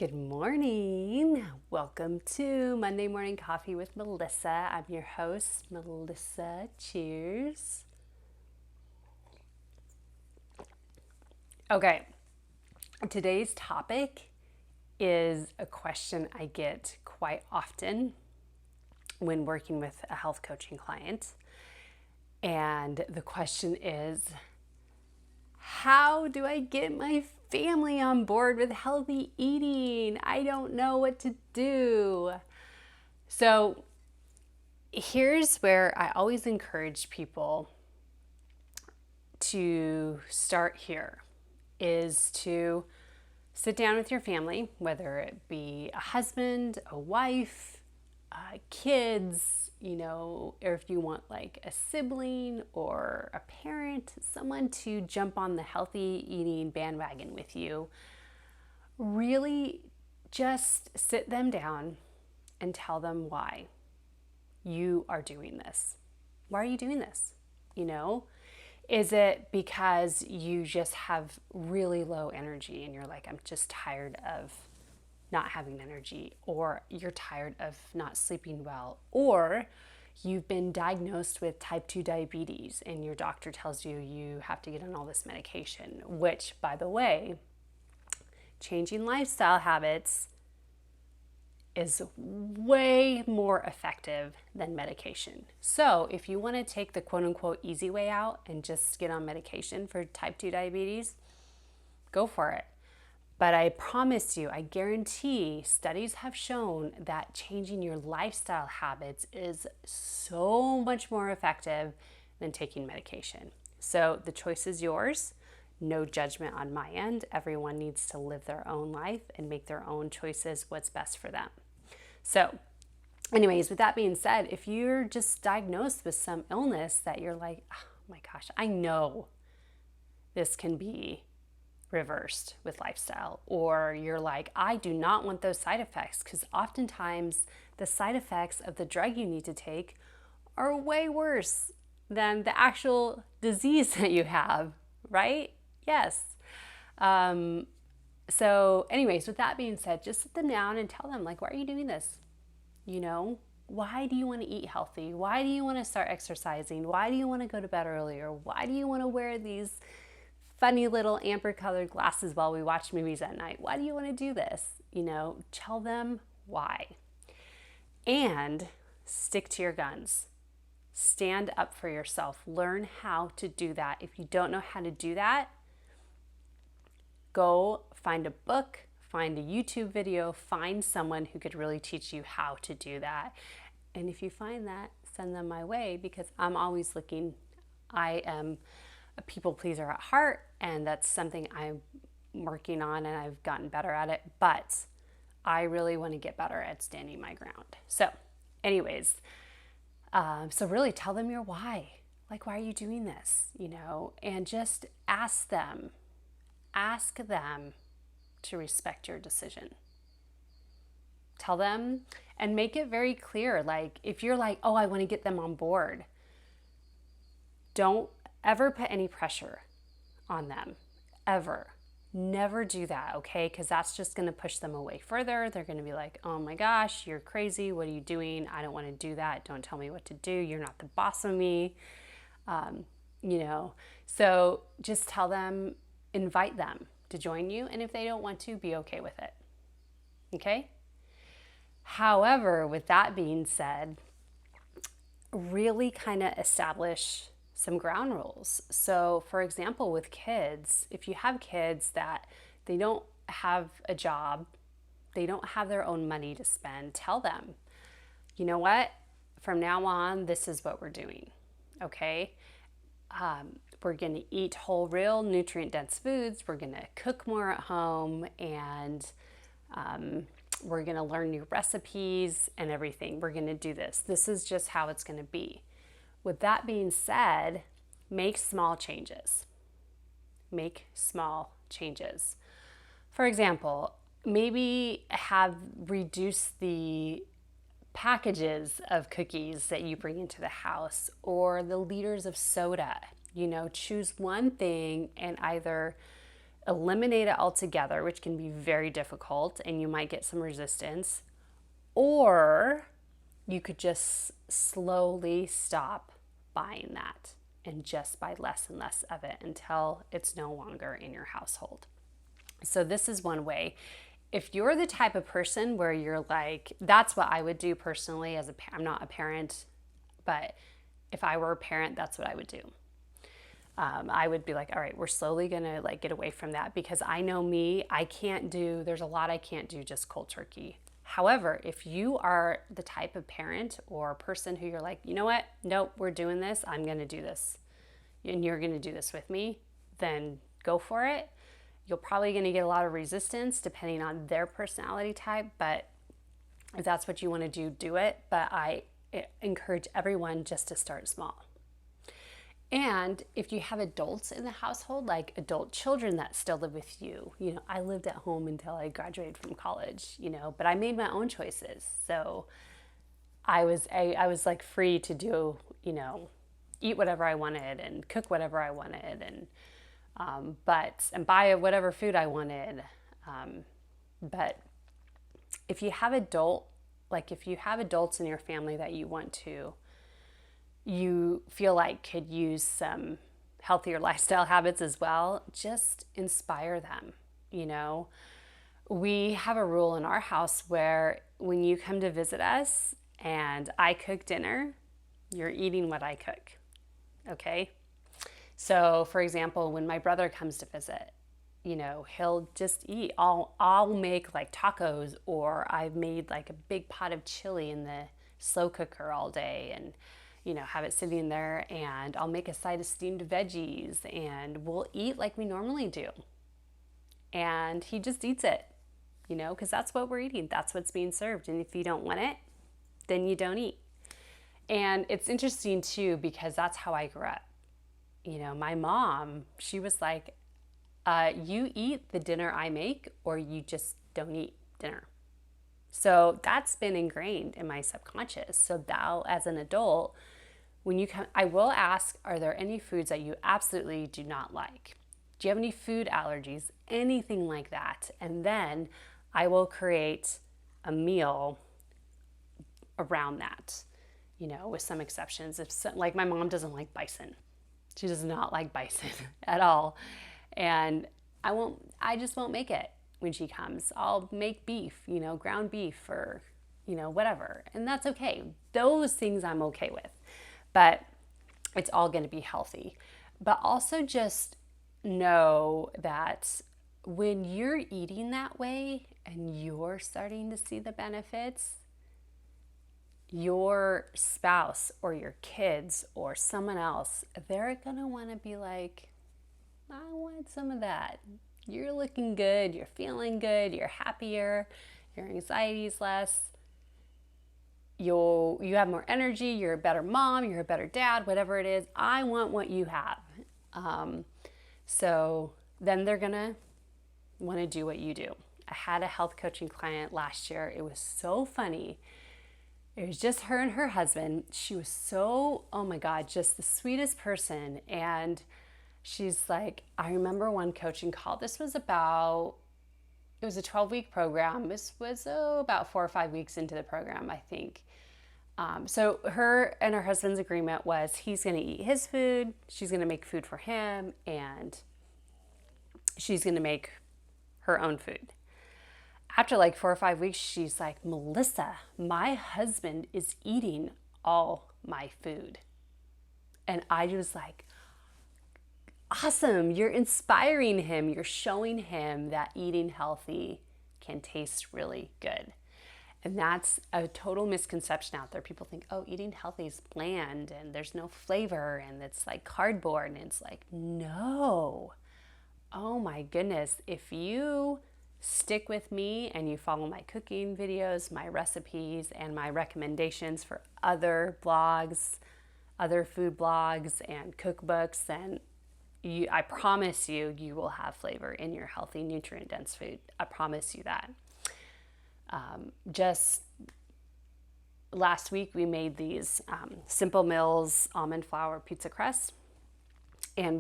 Good morning. Welcome to Monday Morning Coffee with Melissa. I'm your host, Melissa. Cheers. Okay, today's topic is a question I get quite often when working with a health coaching client. And the question is, how do I get my family on board with healthy eating? I don't know what to do. So here's where I always encourage people to start here is to sit down with your family, whether it be a husband, a wife, kids, or if you want like a sibling or a parent, someone to jump on the healthy eating bandwagon with you. Really just sit them down and tell them why you are doing this. Why are you doing this? Is it because you just have really low energy and you're like, I'm just tired of not having energy, or you're tired of not sleeping well, or you've been diagnosed with type 2 diabetes and your doctor tells you you have to get on all this medication, which, by the way, changing lifestyle habits is way more effective than medication. So if you want to take the quote unquote easy way out and just get on medication for type 2 diabetes, go for it. But I promise you, I guarantee studies have shown that changing your lifestyle habits is so much more effective than taking medication. So the choice is yours. No judgment on my end. Everyone needs to live their own life and make their own choices, what's best for them. So anyways, with that being said, if you're just diagnosed with some illness that you're like, oh my gosh, I know this can be reversed with lifestyle, or you're like, I do not want those side effects, because oftentimes the side effects of the drug you need to take are way worse than the actual disease that you have, right? Yes. So anyways, with that being said, just sit them down and tell them, like, why are you doing this? Why do you want to eat healthy? Why do you want to start exercising? Why do you want to go to bed earlier? Why do you want to wear these funny little amber colored glasses while we watch movies at night? Why do you want to do this? Tell them why. And stick to your guns. Stand up for yourself. Learn how to do that. If you don't know how to do that, go find a book, find a YouTube video, find someone who could really teach you how to do that. And if you find that, send them my way, because I'm always looking. I am a people pleaser at heart, and that's something I'm working on, and I've gotten better at it, but I really want to get better at standing my ground. So anyways, so really tell them your why. Like, why are you doing this? And just ask them to respect your decision. Tell them and make it very clear. Like, if you're like, oh, I want to get them on board, don't ever put any pressure on them, ever. Never do that, okay? Because that's just going to push them away further. They're going to be like, oh my gosh, you're crazy. What are you doing? I don't want to do that. Don't tell me what to do. You're not the boss of me. So just tell them, invite them to join you. And if they don't want to, be okay with it, okay? However, with that being said, really kind of establish some ground rules. So for example, with kids, if you have kids that they don't have a job, they don't have their own money to spend, tell them, you know what, from now on, this is what we're doing, okay? We're going to eat whole, real, nutrient-dense foods. We're going to cook more at home, and we're going to learn new recipes and everything. We're going to do this. This is just how it's going to be. With that being said, make small changes. Make small changes. For example, maybe have reduced the packages of cookies that you bring into the house, or the liters of soda. Choose one thing and either eliminate it altogether, which can be very difficult and you might get some resistance, or you could just slowly stop buying that and just buy less and less of it until it's no longer in your household. So this is one way. If you're the type of person where you're like, that's what I would do personally as I'm not a parent, but if I were a parent, that's what I would do. I would be like, all right, we're slowly gonna like get away from that, because I know me, there's a lot I can't do just cold turkey. However, if you are the type of parent or person who you're like, you know what, nope, we're doing this, I'm gonna do this, and you're gonna do this with me, then go for it. You're probably gonna get a lot of resistance depending on their personality type, but if that's what you wanna do, do it. But I encourage everyone just to start small. And if you have adults in the household, like adult children that still live with you, I lived at home until I graduated from college, but I made my own choices. So I was like free to do, eat whatever I wanted and cook whatever I wanted and buy whatever food I wanted. But if you have adults in your family that you feel like could use some healthier lifestyle habits as well, just inspire them. We have a rule in our house where when you come to visit us and I cook dinner, you're eating what I cook. Okay? So for example, when my brother comes to visit, he'll just eat. I'll make like tacos, or I've made like a big pot of chili in the slow cooker all day and have it sitting there, and I'll make a side of steamed veggies and we'll eat like we normally do. And he just eats it, because that's what we're eating. That's what's being served. And if you don't want it, then you don't eat. And it's interesting too, because that's how I grew up. My mom, she was like, you eat the dinner I make or you just don't eat dinner. So that's been ingrained in my subconscious. So now as an adult, when you come, I will ask, are there any foods that you absolutely do not like? Do you have any food allergies? Anything like that? And then I will create a meal around that, with some exceptions. Like my mom doesn't like bison. She does not like bison at all. And I just won't make it. When she comes, I'll make beef, ground beef or, whatever. And that's okay. Those things I'm okay with. But it's all going to be healthy. But also just know that when you're eating that way and you're starting to see the benefits, your spouse or your kids or someone else, they're going to want to be like, I want some of that. You're looking good, you're feeling good, you're happier, your anxiety's less, you have more energy, you're a better mom, you're a better dad, whatever it is. I want what you have. So then they're gonna want to do what you do. I had a health coaching client last year. It was so funny. It was just her and her husband. She was so, oh my God, just the sweetest person. And she's like, I remember one coaching call. It was a 12-week program. This was about 4 or 5 weeks into the program, I think. So her and her husband's agreement was he's going to eat his food, she's going to make food for him, and she's going to make her own food. After like 4 or 5 weeks, she's like, Melissa, my husband is eating all my food. And I was like, awesome, you're inspiring him. You're showing him that eating healthy can taste really good. And that's a total misconception out there. People think, oh, eating healthy is bland and there's no flavor and it's like cardboard. And it's like, no. Oh my goodness. If you stick with me and you follow my cooking videos, my recipes, and my recommendations for other blogs, other food blogs and cookbooks, then I promise you will have flavor in your healthy, nutrient-dense food. I promise you that. Just last week, we made these Simple Mills almond flour pizza crust, and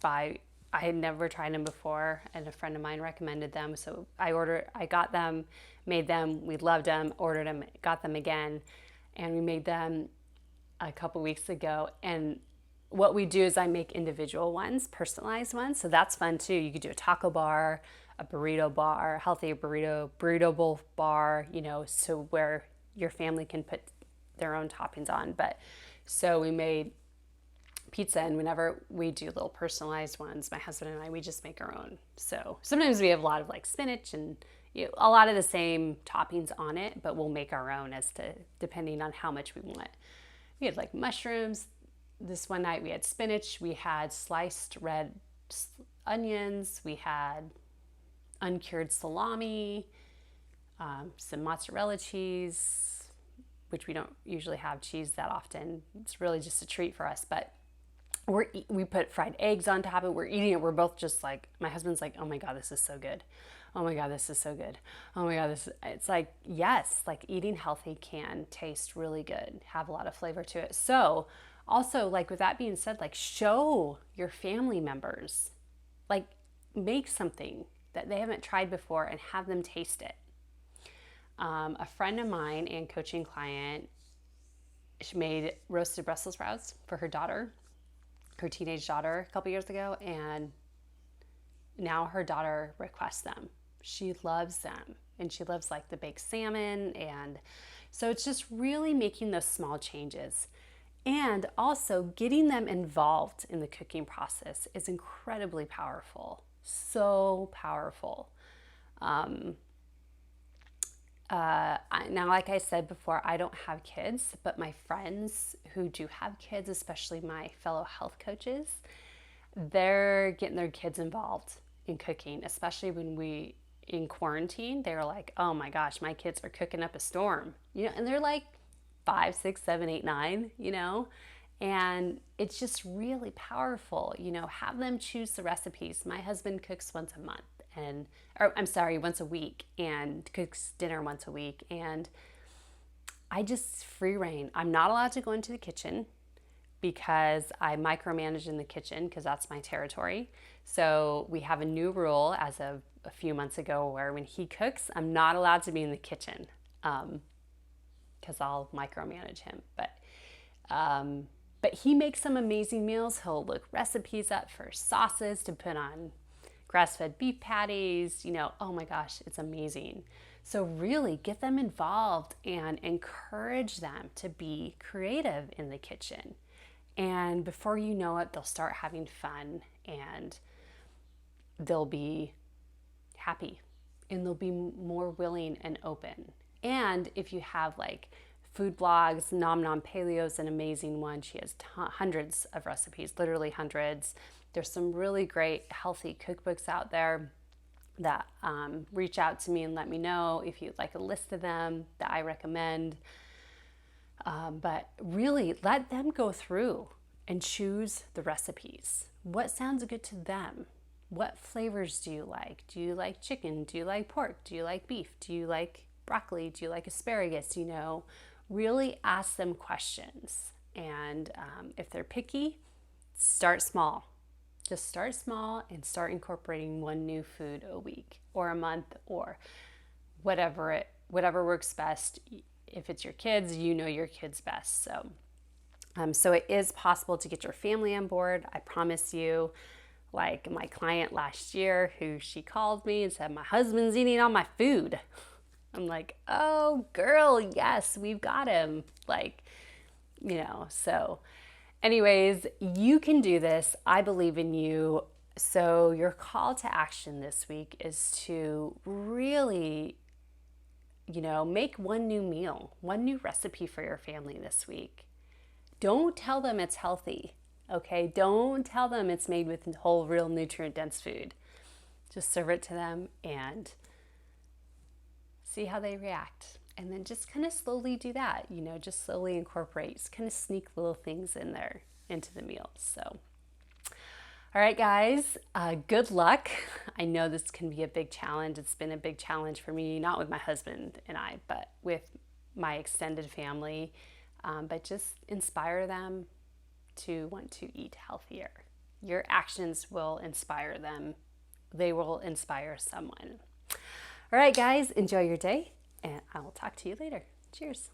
I I had never tried them before, and a friend of mine recommended them. So I got them, made them, we loved them, ordered them, got them again, and we made them a couple weeks ago. And what we do is I make individual ones, personalized ones. So that's fun too. You could do a taco bar, a burrito bar, healthy burrito bowl bar, so where your family can put their own toppings on. But so we made pizza, and whenever we do little personalized ones, my husband and I, we just make our own. So sometimes we have a lot of like spinach and a lot of the same toppings on it, but we'll make our own as to depending on how much we want. We had like mushrooms. This one night we had spinach, we had sliced red onions, we had uncured salami, some mozzarella cheese, which we don't usually have cheese that often. It's really just a treat for us, but we put fried eggs on top of it. We're eating it. We're both just like, my husband's like, oh my God, this is so good. Oh my God, this is so good. Oh my God, it's like, yes, like eating healthy can taste really good, have a lot of flavor to it. So also, like with that being said, like show your family members, like make something that they haven't tried before and have them taste it. A friend of mine and coaching client, she made roasted Brussels sprouts for her daughter, her teenage daughter, a couple years ago, and now her daughter requests them. She loves them, and she loves like the baked salmon, and so it's just really making those small changes. And also getting them involved in the cooking process is incredibly powerful, so powerful. Now, like I said before, I don't have kids, but my friends who do have kids, especially my fellow health coaches, they're getting their kids involved in cooking, especially when in quarantine, they were like, oh my gosh, my kids are cooking up a storm, and they're like 5, 6, 7, 8, 9, and it's just really powerful, have them choose the recipes. My husband cooks once a week, and cooks dinner once a week, and I just free reign. I'm not allowed to go into the kitchen because I micromanage in the kitchen because that's my territory. So we have a new rule as of a few months ago where when he cooks, I'm not allowed to be in the kitchen because I'll micromanage him. But he makes some amazing meals. He'll look recipes up for sauces to put on grass-fed beef patties, oh my gosh, it's amazing. So really get them involved and encourage them to be creative in the kitchen. And before you know it, they'll start having fun and they'll be happy and they'll be more willing and open. And if you have like food blogs, Nom Nom Paleo is an amazing one. She has hundreds of recipes, literally hundreds. There's some really great healthy cookbooks out there that reach out to me and let me know if you'd like a list of them that I recommend. But really let them go through and choose the recipes. What sounds good to them? What flavors do you like? Do you like chicken? Do you like pork? Do you like beef? Do you like broccoli? Do you like asparagus? Really ask them questions. And if they're picky, start small. Just start small and start incorporating one new food a week or a month or whatever works best. If it's your kids, your kids best. So it is possible to get your family on board. I promise you. Like my client last year, who she called me and said, my husband's eating all my food. I'm like, oh girl, yes, we've got him. So anyways, you can do this. I believe in you. So your call to action this week is to really, make one new meal, one new recipe for your family this week. Don't tell them it's healthy, okay? Don't tell them it's made with whole, real, nutrient-dense food. Just serve it to them and see how they react. And then just kind of slowly do that, just slowly incorporate, just kind of sneak little things in there into the meal. So, all right, guys, good luck. I know this can be a big challenge. It's been a big challenge for me, not with my husband and I, but with my extended family. But just inspire them to want to eat healthier. Your actions will inspire them. They will inspire someone. All right, guys, enjoy your day, and I will talk to you later. Cheers.